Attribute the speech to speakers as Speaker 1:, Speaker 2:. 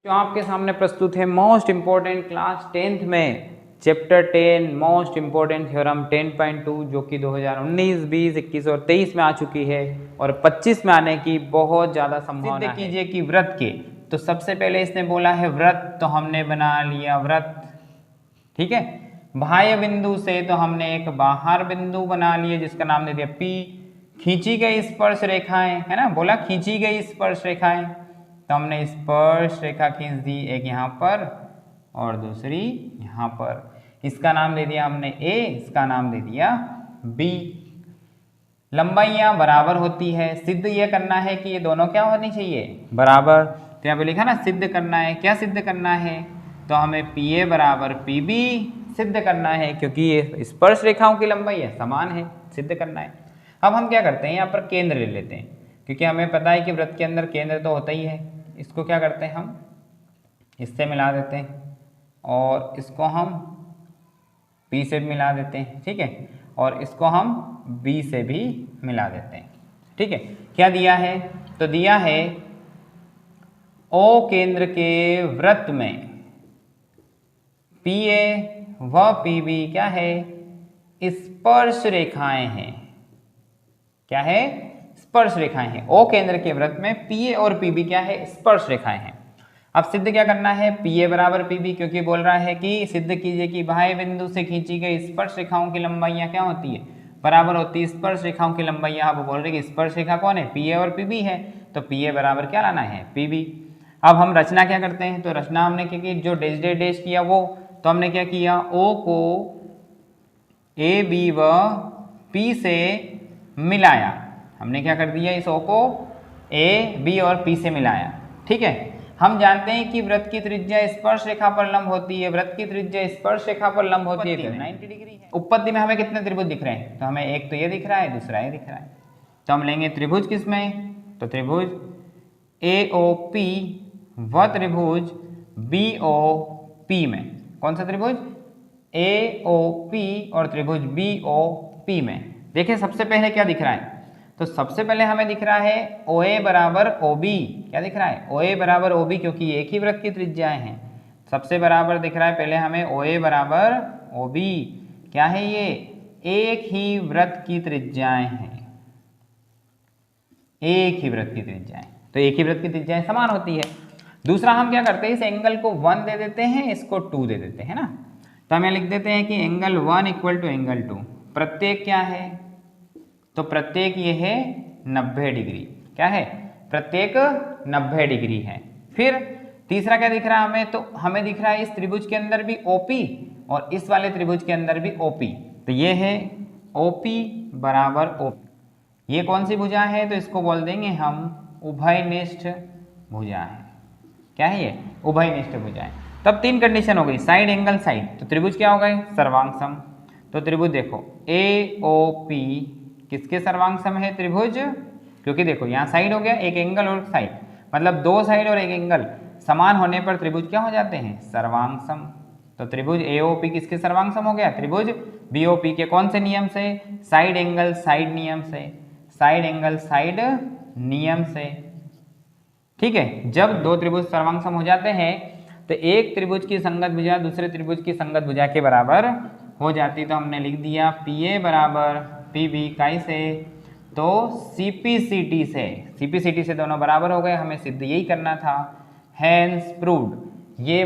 Speaker 1: जो आपके सामने प्रस्तुत है मोस्ट इम्पोर्टेंट क्लास 10th में चैप्टर 10 मोस्ट इम्पोर्टेंट थ्योरम 10.2 जो कि 2019, 20, 21 और 23 में आ चुकी है और 25 में आने की बहुत ज़्यादा संभावना है। सिद्ध कीजिए कि वृत्त के, तो सबसे पहले इसने बोला है वृत्त, तो हमने बना लिया वृत्त, ठीक है। बाह्य बिंदु से तो हमने एक बाहर बिंदु बना लिया जिसका नाम दे दिया P। खींची गई स्पर्श रेखाएं, है ना, बोला खींची गई स्पर्श रेखाएं, तो हमने स्पर्श रेखा खींच दी, एक यहाँ पर और दूसरी यहाँ पर। इसका नाम दे दिया हमने A, इसका नाम दे दिया B। लंबाइयाँ बराबर होती है, सिद्ध ये करना है कि ये दोनों क्या होनी चाहिए, बराबर। तो यहाँ पे लिखा ना सिद्ध करना है, क्या सिद्ध करना है, तो हमें PA बराबर PB सिद्ध करना है क्योंकि ये स्पर्श रेखाओं की लंबाई है, समान है, सिद्ध करना है। अब हम क्या करते हैं, यहाँ पर केंद्र ले लेते हैं क्योंकि हमें पता है कि वृत्त के अंदर केंद्र तो होता ही है। इसको क्या करते हैं, हम इससे मिला देते हैं और इसको हम P से भी मिला देते हैं, ठीक है, और इसको हम B से भी मिला देते हैं, ठीक है। क्या दिया है, तो दिया है O केंद्र के वृत्त में PA व PB क्या है, स्पर्श रेखाएं हैं। क्या है, स्पर्श रेखाएं हैं। O केंद्र के वृत्त में PA और PB क्या है, स्पर्श रेखाएं हैं। अब सिद्ध क्या करना है, PA बराबर PB, क्योंकि बोल रहा है कि सिद्ध कीजिए कि बाह्य बिंदु से खींची गई स्पर्श रेखाओं की लंबाइयां क्या होती है, बराबर होती है स्पर्श रेखाओं की लंबाइयां। आप बोल रहे कि स्पर्श रेखा कौन है, PA और PB है, तो PA बराबर क्या लाना है, PB। अब हम रचना क्या करते हैं, तो रचना हमने क्या की, जो डैश डैश डैश किया वो, तो हमने क्या किया, O को A, B व P से मिलाया। हमने क्या कर दिया, इस O को A, B और P से मिलाया, ठीक है। हम जानते हैं कि वृत्त की त्रिज्या स्पर्श रेखा पर लंब होती है, वृत्त की त्रिज्या स्पर्श रेखा पर लंब होती है 90 डिग्री है। उपपत्ति में हमें कितने त्रिभुज दिख रहे हैं, तो हमें एक तो ये दिख रहा है, दूसरा ये दिख रहा है, तो हम लेंगे त्रिभुज किसमें, तो त्रिभुज AOP व त्रिभुज BOP में। कौन सा त्रिभुज, AOP और त्रिभुज BOP में। देखिए सबसे पहले क्या दिख रहा है, तो सबसे पहले हमें दिख रहा है OA बराबर OB। क्या दिख रहा है, OA बराबर OB, क्योंकि एक ही वृत्त की त्रिज्याएं हैं, सबसे बराबर दिख रहा है। पहले हमें OA बराबर OB, क्या है ये, एक ही वृत्त की त्रिज्याएं हैं, एक ही वृत्त की त्रिज्याएं, तो एक ही वृत्त की त्रिज्याएं समान होती है। दूसरा हम क्या करते हैं, इस एंगल को 1 दे देते हैं, इसको 2 दे देते हैं ना, तो हमें लिख देते हैं कि एंगल 1 इक्वल टू एंगल 2। प्रत्येक क्या है, तो प्रत्येक ये है 90 डिग्री, क्या है, प्रत्येक 90 डिग्री है। फिर तीसरा क्या दिख रहा है हमें, तो हमें दिख रहा है इस त्रिभुज के अंदर भी OP और इस वाले त्रिभुज के अंदर भी OP, तो ये है OP बराबर OP। ये कौन सी भुजा है, तो इसको बोल देंगे हम उभयनिष्ठ भुजा है। क्या है ये, उभयनिष्ठ भुजा है। तब 3 कंडीशन हो गई, साइड एंगल साइड, तो त्रिभुज क्या हो गए, सर्वांग सम। तो त्रिभुज देखो AOP किसके सर्वांग सम है, त्रिभुज, क्योंकि देखो यहाँ साइड हो गया, एक एंगल और साइड, मतलब 2 साइड और एक एंगल समान होने पर त्रिभुज क्या हो जाते हैं, सर्वांग सम। तो त्रिभुज AOP किसके सर्वांग सम हो गया, त्रिभुज BOP के कौन से नियम से, साइड एंगल साइड नियम से, साइड एंगल साइड नियम से, ठीक है। जब 2 त्रिभुज सर्वांग सम हो जाते हैं तो एक त्रिभुज की संगत भुजा दूसरे त्रिभुज की संगत भुजा के बराबर हो जाती, तो हमने लिख दिया PA बराबर PB काई से, तो CPCT से, CPCT से दोनों बराबर हो गए, हमें सिद्ध यही करना था। हैंस प्रूव्ड, ये